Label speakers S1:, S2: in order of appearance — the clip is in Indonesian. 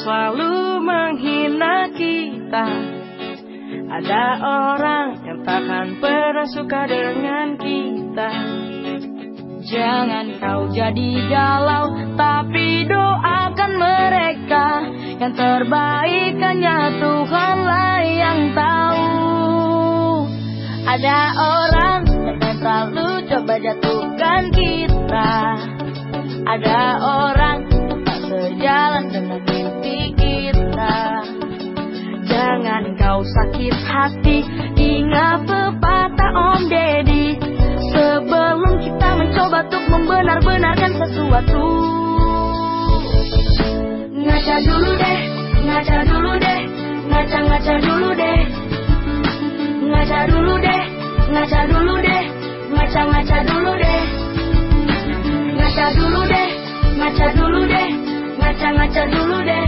S1: selalu menghina kita. Ada orang yang takkan pernah suka dengan kita. Jangan kau jadi galau, tapi doakan mereka. Yang terbaik hanya Tuhanlah yang tahu. Ada orang yang selalu coba jatuhkan kita. Ada orang yang tak sejalan dengan mimpi kita. Jangan kau sakit hati, ingat pepatah Om Deddy. Sebelum kita mencoba untuk membenar-benarkan sesuatu, ngaca dulu deh, ngaca dulu deh, ngaca dulu deh, ngaca dulu deh, ngaca dulu deh, ngaca dulu deh, ngaca dulu deh, ngaca dulu deh, ngaca dulu deh.